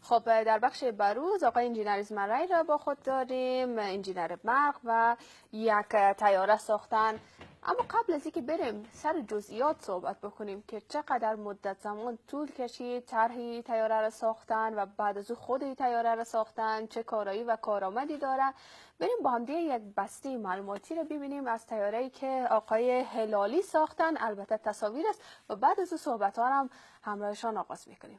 خب در بخش بروز آقای انجینر اسماعیلی را با خود داریم، انجینر برق و یک طیاره ساختن. اما قبل از اینکه بریم سر جزئیات صحبت بکنیم که چقدر مدت زمان طول کشید طرح طیاره را ساختن و بعد از او خود طیاره را ساختن، چه کارایی و کارآمدی داره، بریم با هم دیگه یک بسته معلوماتی رو ببینیم از طیاره‌ای که آقای هلالی ساختن. البته تصاویر است و بعد از او صحبت ها هم همراهشان آغاز میکنیم.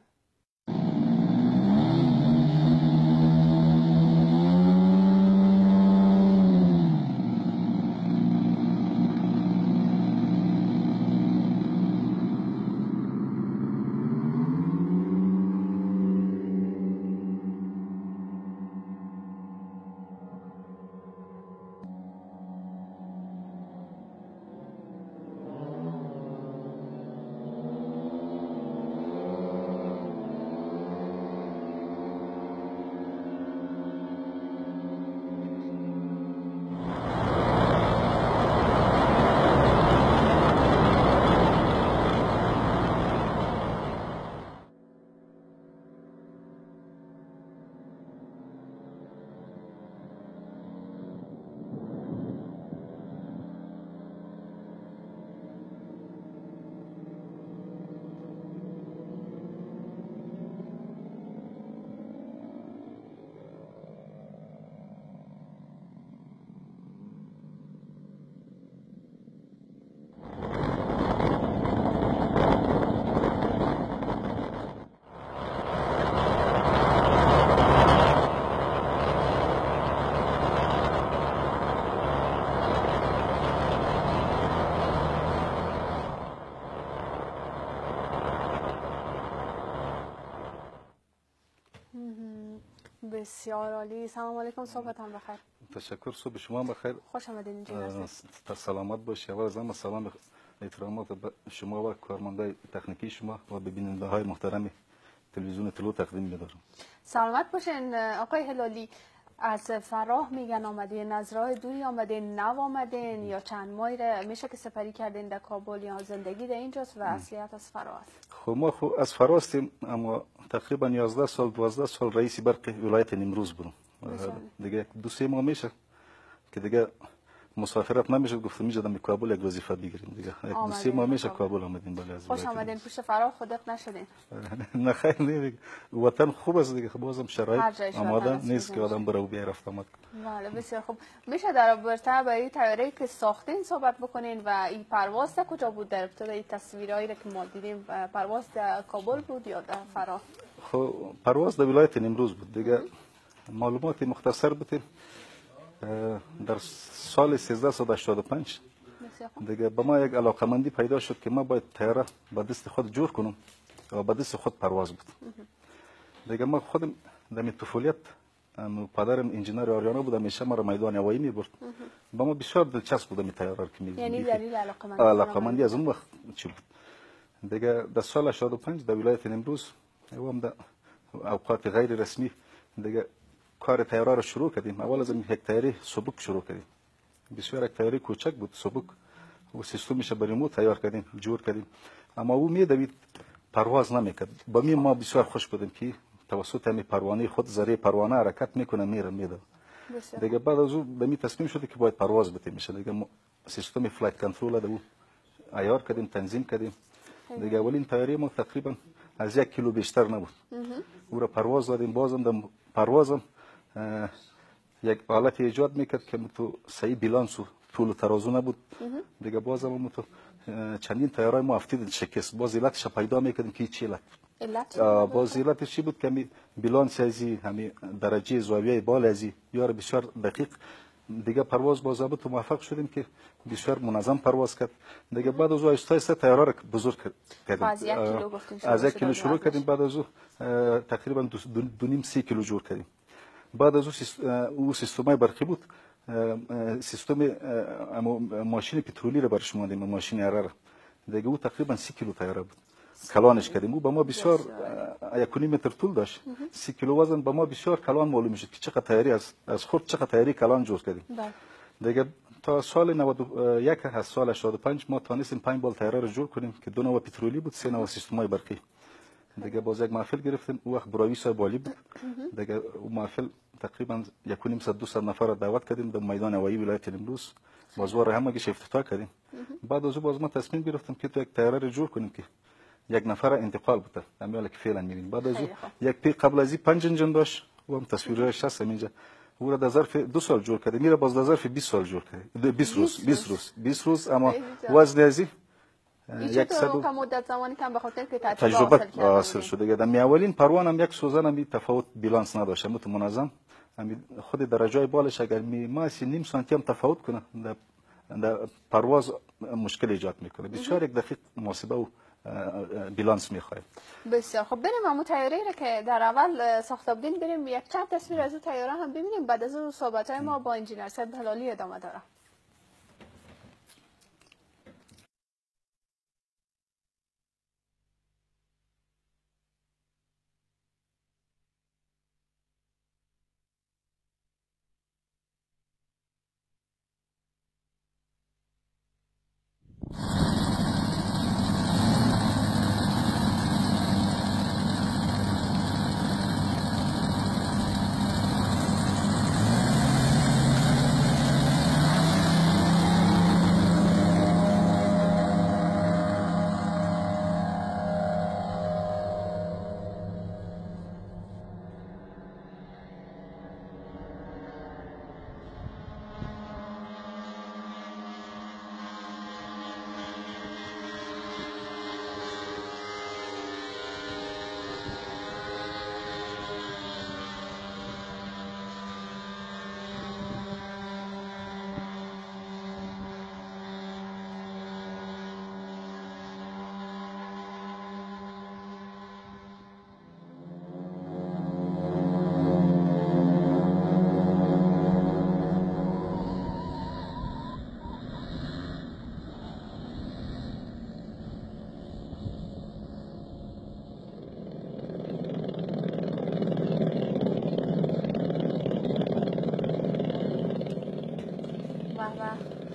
بسیار عالی. سلام علیکم، صحبتان بخیر. تشکر، صبح شما بخیر. خوش آمدید انجینر. سلامت باشید. اول از همه سلام احترامات به شما و کارمندای تکنیکی شما و به بیننده های محترم تلویزیون طلوع تقدیم می‌دارم. سلامت باشین آقای هلالی. از فراه میگن آمدین، از راه دوری آمدین، نو آمدین یا چند ماهی میشه که سپری کردین در کابل یا زندگی در اینجاست و اصلیت از فراه است؟ خب ما از فراه هستیم، اما تقریبا 11 سال 12 سال رئیس برق ولایت نیمروز بودم. دیگه 2-3 ماه میشه که دیگه مسافرت نمیشه، گفتم میجدم کابل یک وظیفه بگیریم دیگه. 2-3 ماه میشه کابل آمدیم. بله از خوش آمدین. پشت فراه خودت نشدین؟ نه خیر، نه وطن خوب است دیگه، بازم شرایط آماده نیست که آدم بره و بیای رفت آمد. بله بسیار خوب. میشه در رابطه با این طیاره‌ای که ساختین صحبت بکنین و این پرواز تا کجا بود؟ در ابتدای تصویرایی که ما دیدیم پرواز در کابل بود یا در فراه؟ خب پرواز در ولایت نیمروز بود دیگه. معلومات مختصر بدیم، در سال 1385 دیگه به ما یک علاقمندی پیدا شد که ما باید طیاره به دست خود جور کنم و به دست خود پرواز بود. دیگه ما خودم در طفولیت پدرم انجینر آریانا بود، همیشه ما را میدان هوایی میبرد. به ما بسیار دلچسب بود این طیاره که یعنی دلیل علاقمندی از اون وقت چی بود. دیگه در سال 85 در ولایت نیمروز هم در اوقات غیر رسمی دیگه کار طیاره را شروع کردیم. اول از یک طیاره سبک شروع کردیم، بسیار یک طیاره کوچک بود سبک و سیستمش با ریموت تیار کردیم، جور کردیم، اما او میدوید پرواز نمیکرد. با ما بسیار خوش بودیم که توسط همین پروانه خود ذره پروانه حرکت میکنه میره. دیگه بعد از او به می تصمیم شده که باید پرواز بده میشه. دیگه سیستم فلایت کنترل دو عیار کردیم، تنظیم کردیم. دیگه اولین طیاره ما تقریبا از 1 کیلو بیشتر نبود. او را پرواز دادیم. بازم در پروازم یک حالت ایجاد میکرد که تو صحیح بیلانس و طول و ترازو نبود. دیگه بازم تو چندین طیاره ما افتید شکست. باز علتش پیدا میکردیم که چی علت بود. باز علتش چی بود که بیلانس ازی همین درجه زاویه بال ازی یار بسیار دقیق. دیگه پرواز باز بود و موفق شدیم که بسیار منظم پرواز کرد. دیگه بعد از او آهسته طیاره را بزرگ کردیم. از 1 کیلو شروع کردیم، بعد از او تقریبا 2.5-3 کیلو جور کردیم. بعد از او سیستمای برقی بود، سیستم ماشین پترولی را برش ماندیم، ماشین اره را. دیگه او تقریبا 30 کیلو طیاره بود. کلانش کردیم. او به ما بسیار 1.5 متر طول داشت. 30 کیلو وزن به ما بسیار کلان معلوم شد که چقدر طیاره از خود چقدر طیاره کلان جور کردیم. دیگه تا سال 91 از سال 85 ما تونستیم 5 بال طیاره را جور کنیم که 2 نوع پترولی بود، 3 نوع سیستمای برقی. دیگه باز یک محفل گرفتیم. او وقت براوی صاحب والی بود. دیگه اون محفل تقریبا 1.5 نفر را دعوت کردیم در میدان هوایی ولایت نیمروز. بازوار همگیش افتتاح کردیم. بعد از اون باز ما تصمیم گرفتیم که تو یک طیاره را جور کنیم که یک نفر انتقال بده. امیال که فعلا می‌بینیم. بعد از اون یک پی قبل از این 5 انجن داشت. و هم تصویرش هست اینجا. او را در ظرف 2 سال جور کردیم. میره باز در ظرف 20 سال جور کردیم. 20 روز اما وزن ازی یک مدت زمانی که به خاطر که تجربه حاصل شده. در اولین پروانه هم یک سوزن هم تفاوت بیلانس نداشت. منظم خود درجای بالش اگر ما نیم سانتی هم تفاوت کنه در پرواز مشکل ایجاد میکنه. بسیار یک دقیق محاسبه و بیلانس میخواد. بسیار خب بریم همون طیاره را که در اول ساخته بودین بریم یک چند تصویر از اون طیاره هم ببینیم. بعد از اون صحبت های ما با انجینر صاحب هلالی ادامه داره.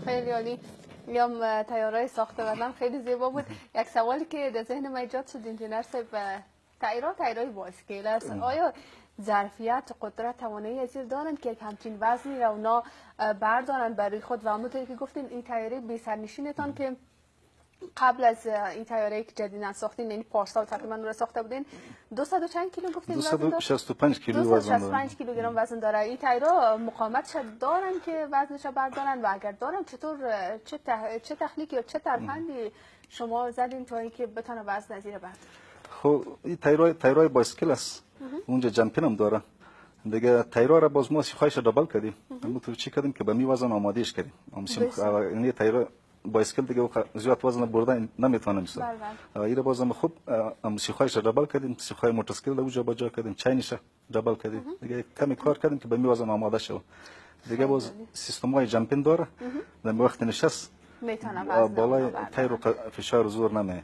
خیلی عالی. یا طیاره ساخته بدن خیلی زیبا بود. یک سوالی که در ذهن من ایجاد شد انجینر صاحب، طیاره باسکل است. آیا ظرفیت، قدرت، توانایی از این دارند که همچین وزنی را اونا بردارن برای خود؟ و همونطوری که گفتین این طیاره بی سرنشینتان که قبل از این طیاره که جدیداً ساختین، یعنی پارسال تقریبا رو ساخته بودین، 200 چند کیلو گفتین وزن داره؟ 265 کیلو وزن داره. 265 کیلوگرم وزن داره. این طیاره مقاومت دارن که وزنش دارن و اگر دارن چطور چه تخنیک یا چه ترفندی شما زدین تا اینکه بتونه وزن نظیر برد؟ خب این طیاره بایسکل است. اونجا جمپین هم داره. دیگه طیاره را باز ما سیخایش دبل کردیم. همونطور چی کردیم که به می وزن آمادهش کردیم. این طیاره بایسکل دیگه زیاد وزن بردن نمیتونه مثلا. این بازم خوب سیخایش دبل کردیم، سیخای موتورسیکل اونجا با جا کردیم، چینش دبل کردیم. دیگه کمی کار کردیم که به می وزن آماده شه. دیگه باز سیستمای جمپین داره. در وقت نشست میتونه وزن بالای طیر فشار زور نمیه.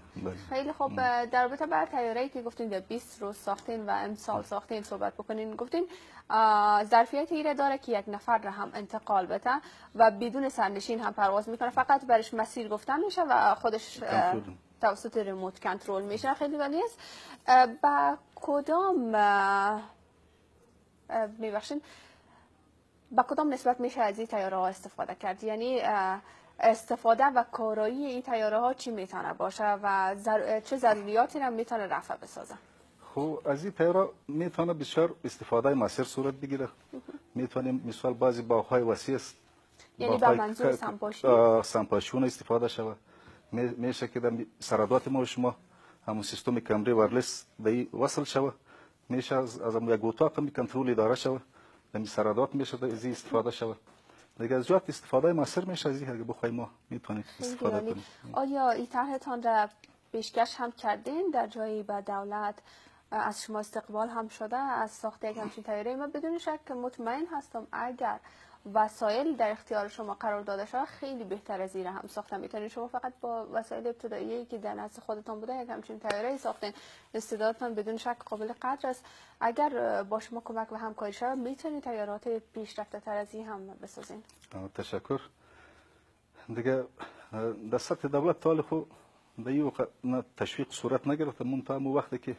خیلی خوب. در رابطه با طیاره‌ای که گفتین در 20 روز ساختین و امسال ساختین صحبت بکنین، گفتین ظرفیت ایره داره که یک نفر را هم انتقال بده و بدون سرنشین هم پرواز میکنه، فقط برش مسیر گفتن میشه و خودش توسط ریموت کنترل میشه. خیلی ولی است. با کدام میبخشین با کدام نسبت میشه از این طیاره ها استفاده کرد؟ یعنی استفاده و کارایی این طیاره ها چی میتونه باشه و چه ضروریاتی را میتونه رفع بسازه؟ خب از این طیاره میتونه بسیار استفاده مسیر صورت بگیره. میتونیم مثال بعضی باغ‌های وسیع است، یعنی به منظور سمپاشون استفاده شود. میشه که در سرادات ما و شما همون سیستم کمری وایرلس به وصل شود. میشه از یک اتاق می کنترل اداره شود. در سرادات میشه از این استفاده شود. دیگه از جهت استفاده مسیر میشه از این اگه بخوایم ما میتونیم استفاده کنیم. آیا این طرحتان را پیشکش هم کردین در جایی به دولت؟ از شما استقبال هم شده از ساخت یک همچین طیاره؟ من بدون شک مطمئن هستم اگر وسایل در اختیار شما قرار داده شده خیلی بهتر از این هم ساخته میتونید. شما فقط با وسایل ابتدایی که در نزد خودتان بوده یک همچین طیاره ساختین. استعدادتان بدون شک قابل قدر است. اگر با شما کمک و همکاری شود میتونید طیارات پیشرفته تر از این هم بسازین. تشکر. دیگه در سطح دولت تالی خو به این تشویق صورت نگرفت. منتها مو وقتی که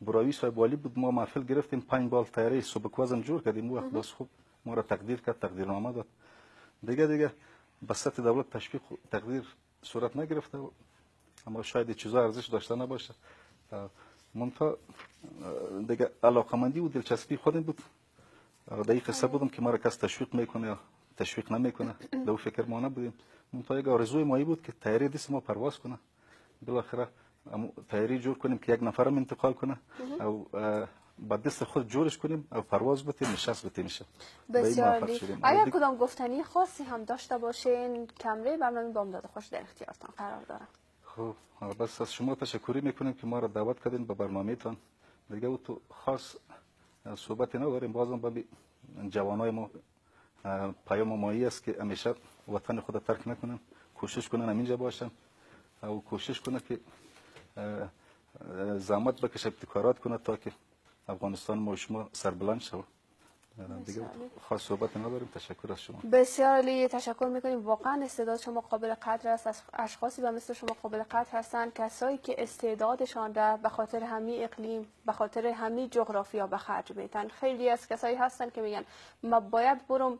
براوی صاحب والی بود، ما محفل گرفتیم 5 بال طیاره سبک وزن جور کردیم. وقت باز خوب ما را تقدیر کرد، تقدیرنامه داد. دیگه به سطح دولت تشویق تقدیر صورت نگرفته، اما شاید چیزا ارزش داشته نباشه. منتها دیگه علاقمندی و دلچسبی خودم بود. در این قصه بودم که ما را کس تشویق میکنه یا تشویق نمیکنه، در اون فکر ما نبودیم. منتها یک آرزوی مایی بود که طیاره دست ما پرواز کنه، بالاخره طیاره جور کنیم که یک نفرم انتقال کنه او با دست خود جورش کنیم او پرواز بتیم، نشست بتیم میشه. بسیار عالی. اگر کدام گفتنی خاصی هم داشته باشین، کمره برنامه بامداد خوش در اختیارتان قرار دارم. خب بس از شما تشکری میکنیم که ما را دعوت کردین به برنامه‌تان. دیگه او تو خاص صحبت نداریم، بازم به جوانای ما پیام مایی است که همیشه وطن خود ترک نکنن، کوشش کنن همینجا باشن و کوشش کنه که زحمت بکشه، ابتکارات کنه تا که افغانستان ما شما سربلند شود. دیگه خاص صحبت نداریم. تشکر از شما. بسیار عالی، تشکر میکنیم. واقعا استعداد شما قابل قدر است. از اشخاصی و مثل شما قابل قدر هستند، کسایی که استعدادشان را به خاطر همین اقلیم، به خاطر همین جغرافیا به خرج میتن. خیلی از کسایی هستند که میگن ما باید برم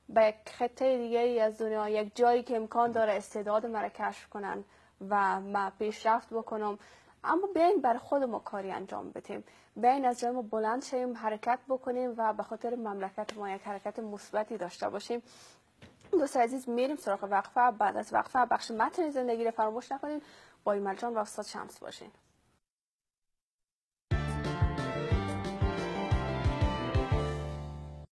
به یک خطه دیگه از دنیا، یک جایی که امکان داره استعداد مرا کشف کنن و ما پیشرفت بکنم. اما بیاین بر خود ما کاری انجام بدیم، بیاین از جای ما بلند شیم، حرکت بکنیم و به خاطر مملکت ما یک حرکت مثبتی داشته باشیم. دوستان عزیز، میریم سراغ وقفه. بعد از وقفه بخش متن زندگی رو فراموش نکنین. با ایمل جان و استاد شمس باشین.